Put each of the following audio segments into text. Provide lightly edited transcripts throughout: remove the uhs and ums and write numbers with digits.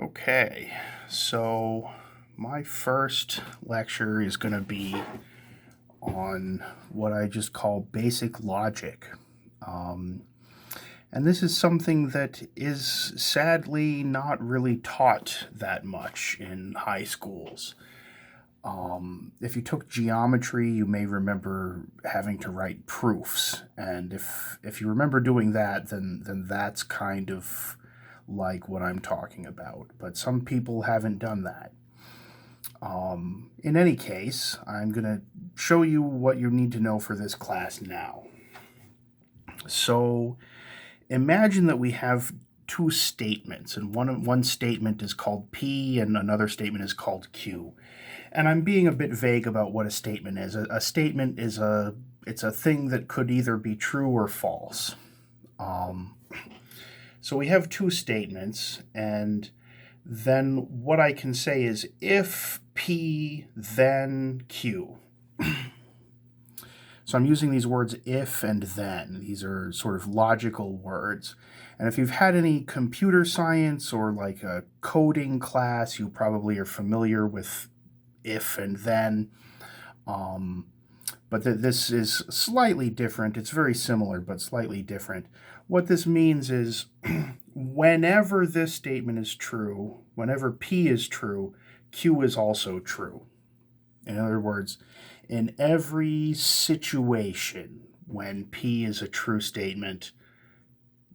Okay, so my first lecture is going to be on what I just call basic logic. Um, and this is something that is sadly not really taught that much in high schools. If you took geometry, you may remember having to write proofs, and if you remember doing that, then that's kind of like what I'm talking about. But some people haven't done that. In any case, I'm going to show you what you need to know for this class now. So imagine that we have two statements, and one statement is called P and another statement is called Q. And I'm being a bit vague about what a statement is. A statement is it's a thing that could either be true or false. So we have two statements, and then what I can say is if P, then Q. So I'm using these words if and then. These are sort of logical words. And if you've had any computer science or like a coding class, you probably are familiar with if and then. But this is slightly different. It's very similar, but slightly different. What this means is whenever this statement is true, whenever P is true, Q is also true. In other words, in every situation when P is a true statement,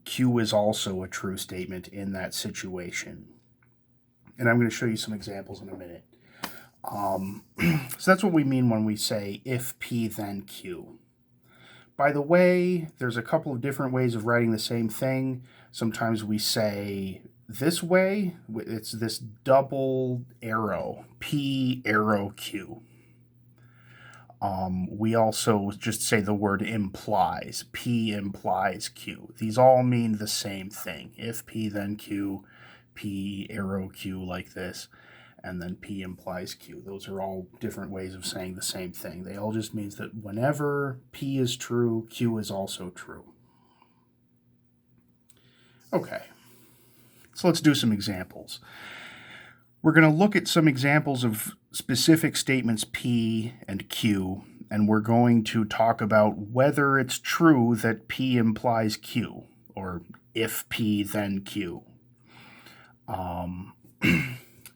Q is also a true statement in that situation. And I'm going to show you some examples in a minute. So that's what we mean when we say if P then Q. By the way, there's a couple of different ways of writing the same thing. Sometimes we say this way, it's this double arrow, P arrow Q. We also just say the word implies, P implies Q. These all mean the same thing. If P then Q, P arrow Q like this, and then P implies Q. Those are all different ways of saying the same thing. They all just means that whenever P is true, Q is also true. Okay, so let's do some examples. We're going to look at some examples of specific statements P and Q, and we're going to talk about whether it's true that P implies Q, or if P then Q.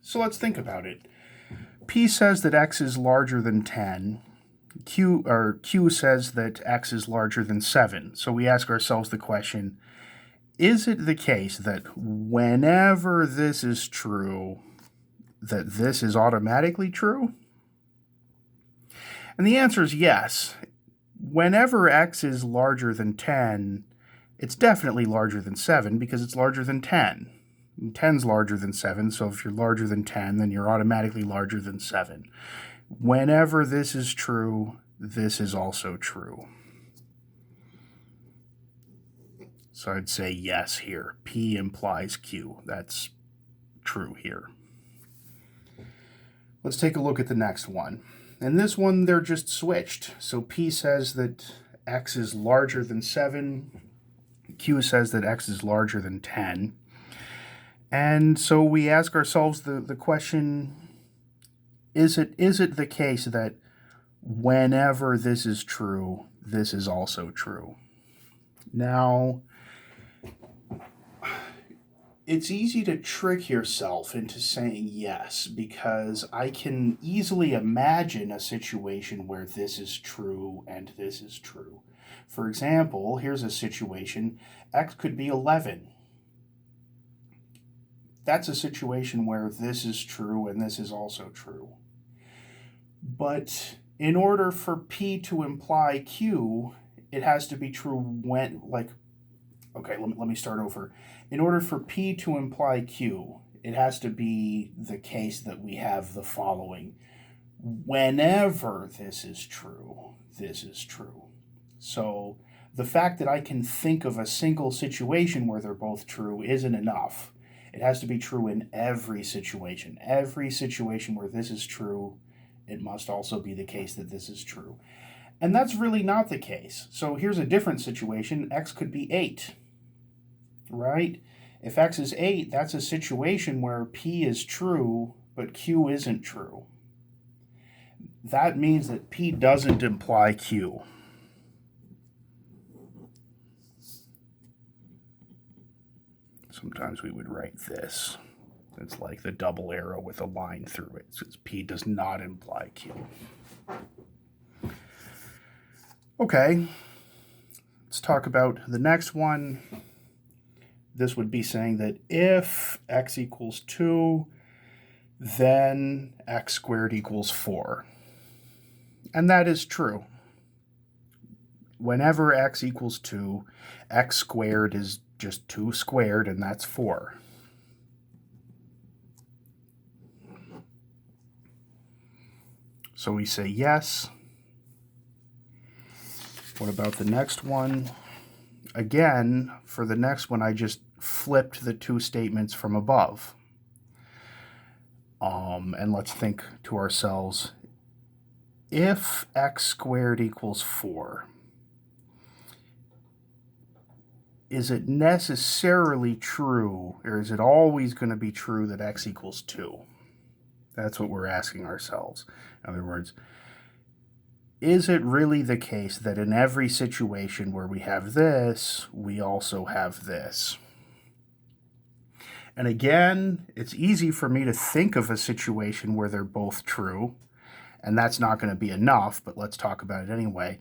So let's think about it. P says that x is larger than 10. Q says that x is larger than 7. So we ask ourselves the question, is it the case that whenever this is true, that this is automatically true? And the answer is yes. Whenever x is larger than 10, it's definitely larger than 7 because it's larger than 10. 10's larger than 7, so if you're larger than 10, then you're automatically larger than 7. Whenever this is true, this is also true. So I'd say yes here. P implies Q. That's true here. Let's take a look at the next one. And this one, they're just switched. So P says that x is larger than 7. Q says that x is larger than 10. And so we ask ourselves the question, is it the case that whenever this is true, this is also true? Now, it's easy to trick yourself into saying yes because I can easily imagine a situation where this is true and this is true. For example, here's a situation, x could be 11. That's a situation where this is true and this is also true. But in order for P to imply Q, it has to be true when, let me start over. In order for P to imply Q, it has to be the case that we have the following. Whenever this is true, this is true. So the fact that I can think of a single situation where they're both true isn't enough. It has to be true in every situation. Every situation where this is true, it must also be the case that this is true. And that's really not the case. So here's a different situation. X could be 8. right? If x is 8, that's a situation where p is true, but q isn't true. That means that p doesn't imply q. Sometimes we would write this. It's like the double arrow with a line through it. It says p does not imply q. Okay, let's talk about the next one. This would be saying that if x equals 2, then x squared equals 4. And that is true. Whenever x equals 2, x squared is just 2 squared, and that's 4. So we say yes. What about the next one? Again, for the next one, I just flipped the two statements from above. And let's think to ourselves, if x squared equals 4, is it necessarily true, or is it always going to be true that x equals 2? That's what we're asking ourselves. In other words, is it really the case that in every situation where we have this, we also have this? And again, it's easy for me to think of a situation where they're both true, and that's not going to be enough, but let's talk about it anyway.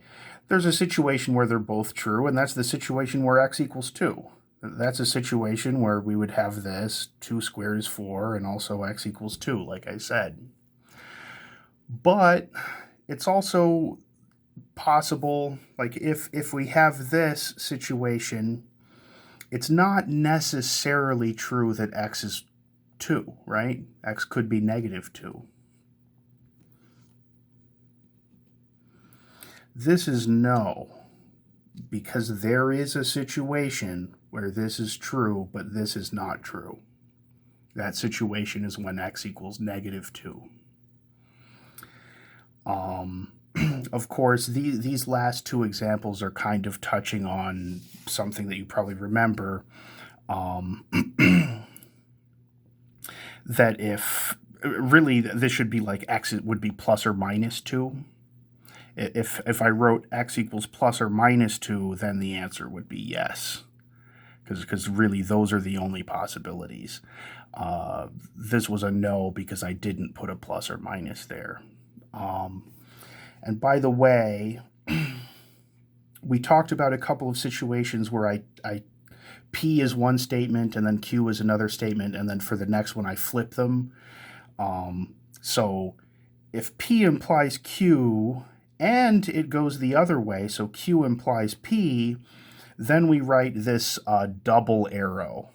There's a situation where they're both true, and that's the situation where x equals 2. That's a situation where we would have this, 2 squared is 4, and also x equals 2, like I said. But it's also possible, like if we have this situation, it's not necessarily true that x is 2, right? X could be negative 2. This is no, because there is a situation where this is true, but this is not true. That situation is when x equals negative 2. Of course, these last two examples are kind of touching on something that you probably remember, that if, really, this should be like x would be plus or minus 2. If I wrote x equals plus or minus 2, then the answer would be yes, because really those are the only possibilities. This was a no because I didn't put a plus or minus there. And by the way, we talked about a couple of situations where I P is one statement and then Q is another statement, and then for the next one I flip them. So if P implies Q and it goes the other way, so Q implies P, then we write this double arrow.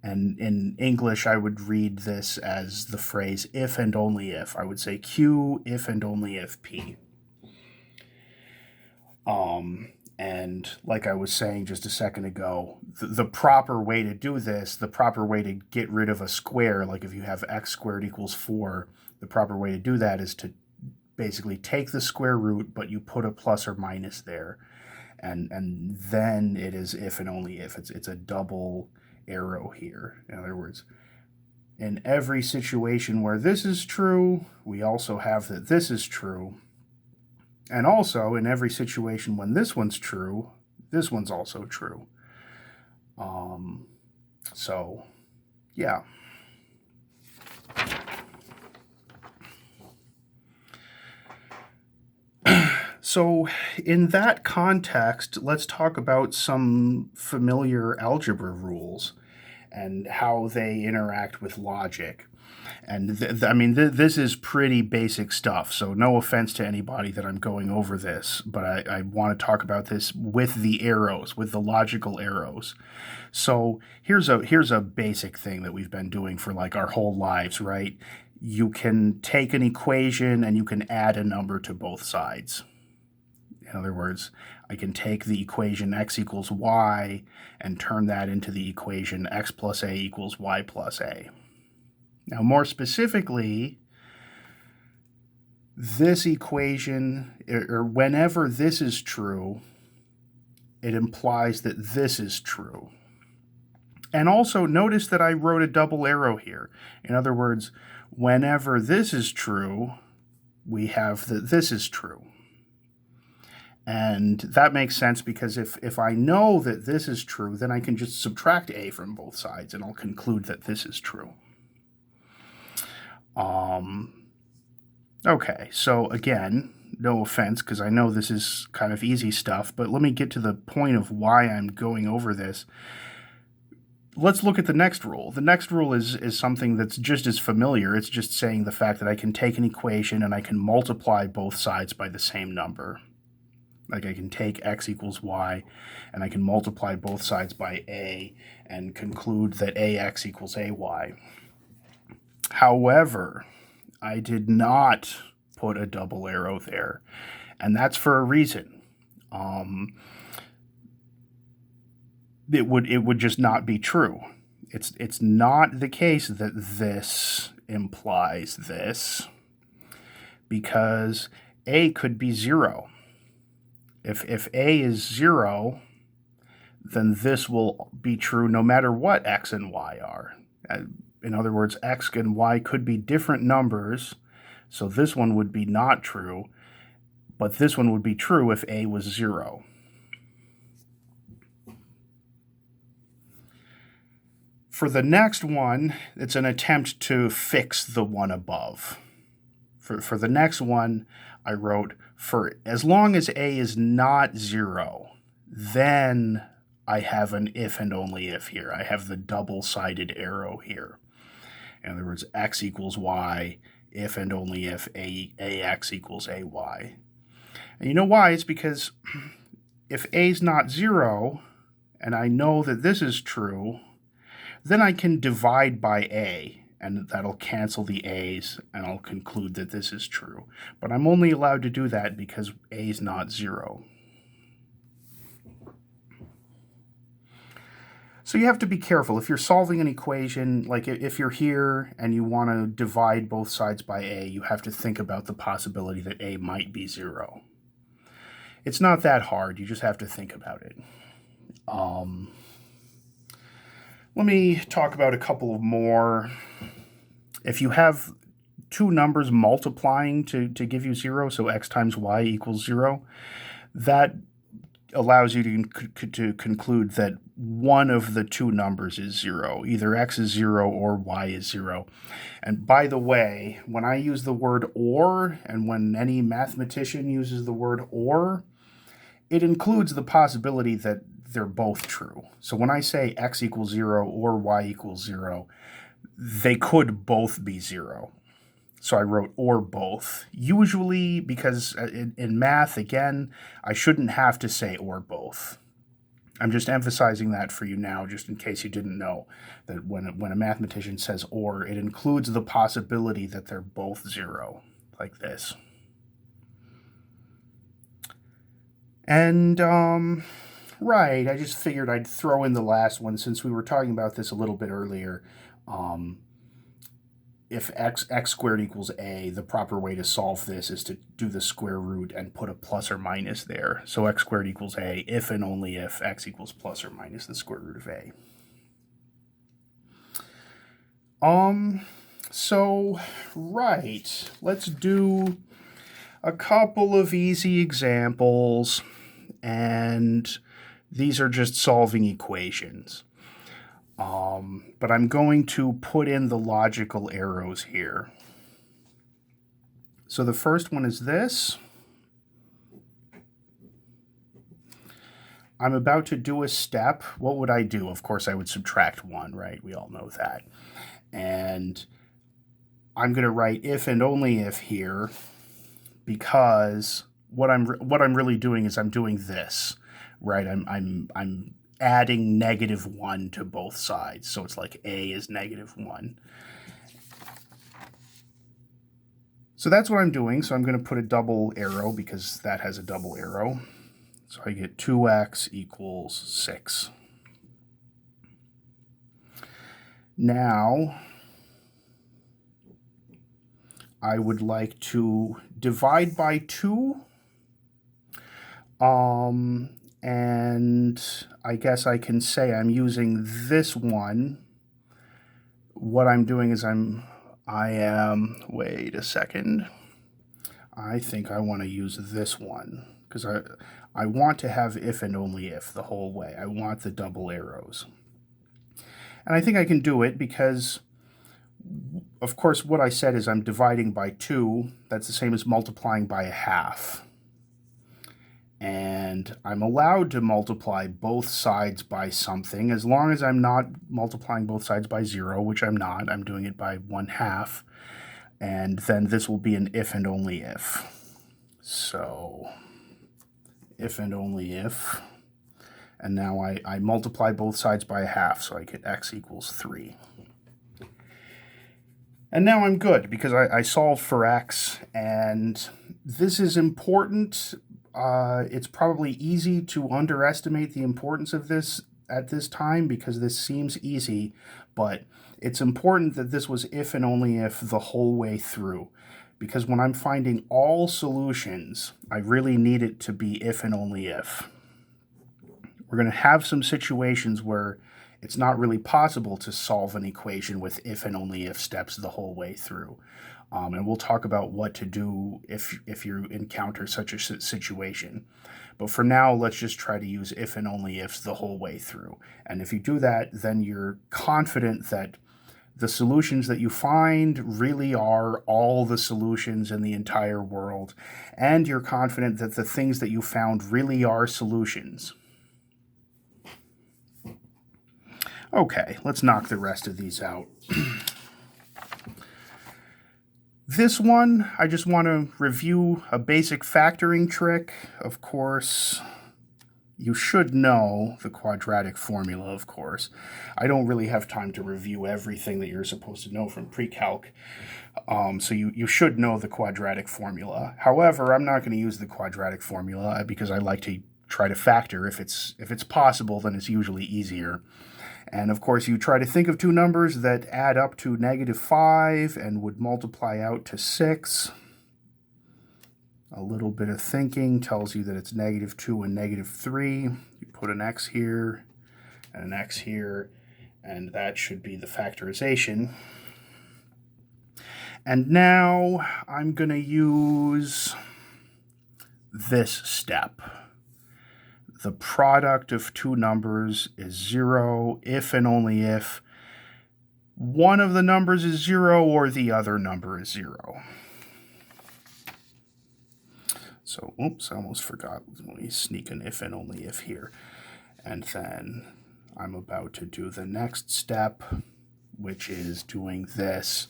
And in English, I would read this as the phrase if and only if. I would say Q if and only if P. And like I was saying just a second ago, the proper way to do this, the proper way to get rid of a square, like if you have x squared equals 4, the proper way to do that is to basically take the square root, but you put a plus or minus there. And then it is if and only if. It's a double arrow here. In other words, in every situation where this is true, we also have that this is true. And also, in every situation when this one's true, this one's also true. So, yeah. So, in that context, let's talk about some familiar algebra rules and how they interact with logic. And I mean, this is pretty basic stuff, so no offense to anybody that I'm going over this, but I want to talk about this with the arrows, with the logical arrows. So here's a basic thing that we've been doing for like our whole lives, right? You can take an equation and you can add a number to both sides. In other words, I can take the equation x equals y and turn that into the equation x plus a equals y plus a. Now, more specifically, this equation, or whenever this is true, it implies that this is true. And also notice that I wrote a double arrow here. In other words, whenever this is true, we have that this is true. And that makes sense because if I know that this is true, then I can just subtract a from both sides and I'll conclude that this is true. Okay, so again, no offense, because I know this is kind of easy stuff, but let me get to the point of why I'm going over this. Let's look at the next rule. The next rule is something that's just as familiar. It's just saying the fact that I can take an equation and I can multiply both sides by the same number. Like I can take x equals y and I can multiply both sides by a and conclude that ax equals ay. However, I did not put a double arrow there, and that's for a reason. It would just not be true. It's not the case that this implies this, because a could be 0. If a is 0, then this will be true no matter what x and y are. In other words, x and y could be different numbers, so this one would be not true, but this one would be true if a was 0. For the next one, it's an attempt to fix the one above. For the next one, I wrote, for as long as a is not 0, then I have an if and only if here. I have the double-sided arrow here. In other words, x equals y, if and only if ax equals ay. And you know why? It's because if a is not 0, and I know that this is true, then I can divide by a, and that'll cancel the a's, and I'll conclude that this is true. But I'm only allowed to do that because a is not 0. So you have to be careful. If you're solving an equation, like if you're here and you want to divide both sides by a, you have to think about the possibility that a might be 0. It's not that hard. You just have to think about it. Let me talk about a couple of more. If you have two numbers multiplying to give you 0, so x times y equals 0, that allows you to conclude that one of the two numbers is 0. Either x is 0 or y is 0. And by the way, when I use the word or, and when any mathematician uses the word or, it includes the possibility that they're both true. So when I say x equals 0 or y equals 0, they could both be 0. So I wrote or both. Usually, because in math, again, I shouldn't have to say or both. I'm just emphasizing that for you now, just in case you didn't know, that when a mathematician says or, it includes the possibility that they're both 0, like this. And, right, I just figured I'd throw in the last one since we were talking about this a little bit earlier. If x squared equals a, the proper way to solve this is to do the square root and put a plus or minus there. So x squared equals a if and only if x equals plus or minus the square root of a. So, right, let's do a couple of easy examples, and these are just solving equations. But I'm going to put in the logical arrows here. So the first one is this. I'm about to do a step. What would I do? Of course, I would subtract 1, right? We all know that. And I'm going to write if and only if here, because what I'm really doing is I'm doing this, right? I'm adding -1 to both sides. So it's like a is -1. So that's what I'm doing. So I'm going to put a double arrow because that has a double arrow. So I get 2x equals 6. Now, I would like to divide by 2. and I guess I can say I'm using this one. What I'm doing is wait a second. I think I want to use this one because I want to have if and only if the whole way. I want the double arrows. And I think I can do it because, of course, what I said is I'm dividing by 2. That's the same as multiplying by a half. And I'm allowed to multiply both sides by something as long as I'm not multiplying both sides by 0, which I'm not. I'm doing it by 1/2. And then this will be an if and only if. So, if and only if. And now I multiply both sides by a half, so I get x equals 3. And now I'm good, because I solved for x, and this is important. It's probably easy to underestimate the importance of this at this time, because this seems easy, but it's important that this was if and only if the whole way through. Because when I'm finding all solutions, I really need it to be if and only if. We're going to have some situations where it's not really possible to solve an equation with if and only if steps the whole way through. And we'll talk about what to do if you encounter such a situation. But for now, let's just try to use if and only ifs the whole way through. And if you do that, then you're confident that the solutions that you find really are all the solutions in the entire world. And you're confident that the things that you found really are solutions. Okay, let's knock the rest of these out. This one, I just want to review a basic factoring trick. Of course, you should know the quadratic formula, of course. I don't really have time to review everything that you're supposed to know from pre-calc, so you should know the quadratic formula. However, I'm not going to use the quadratic formula because I like to try to factor. If it's possible, then it's usually easier. And of course, you try to think of two numbers that add up to -5 and would multiply out to 6. A little bit of thinking tells you that it's -2 and -3. You put an x here and an x here, and that should be the factorization. And now I'm going to use this step. The product of two numbers is 0 if and only if one of the numbers is 0 or the other number is 0. So, oops, I almost forgot. Let me sneak an if and only if here. And then I'm about to do the next step, which is doing this.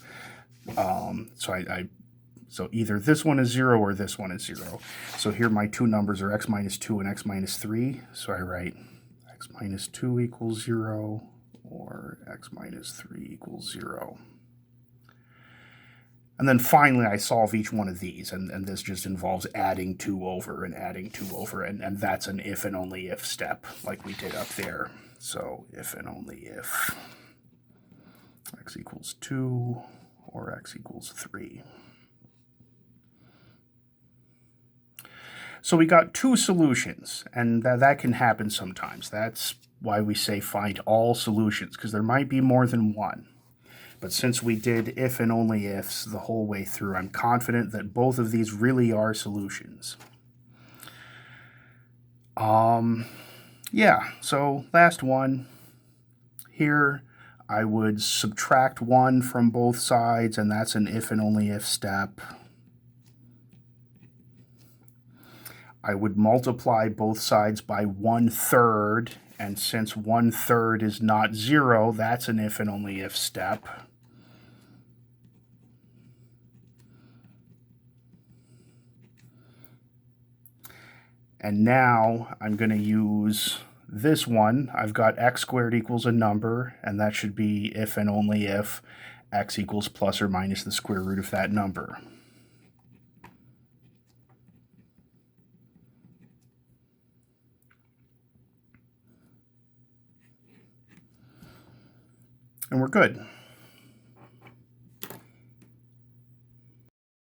So either this one is 0 or this one is 0. So here my two numbers are x minus 2 and x minus 3. So I write x minus 2 equals 0 or x minus 3 equals 0. And then finally I solve each one of these, and this just involves adding 2 over and adding 2 over, and that's an if and only if step like we did up there. So if and only if x equals 2 or x equals 3. So we got two solutions, and that can happen sometimes. That's why we say find all solutions, because there might be more than one. But since we did if and only ifs the whole way through, I'm confident that both of these really are solutions. Yeah, so last one. Here I would subtract 1 from both sides, and that's an if and only if step. I would multiply both sides by 1/3, and since 1/3 is not 0, that's an if and only if step. And now I'm going to use this one. I've got x squared equals a number, and that should be if and only if x equals plus or minus the square root of that number. And we're good.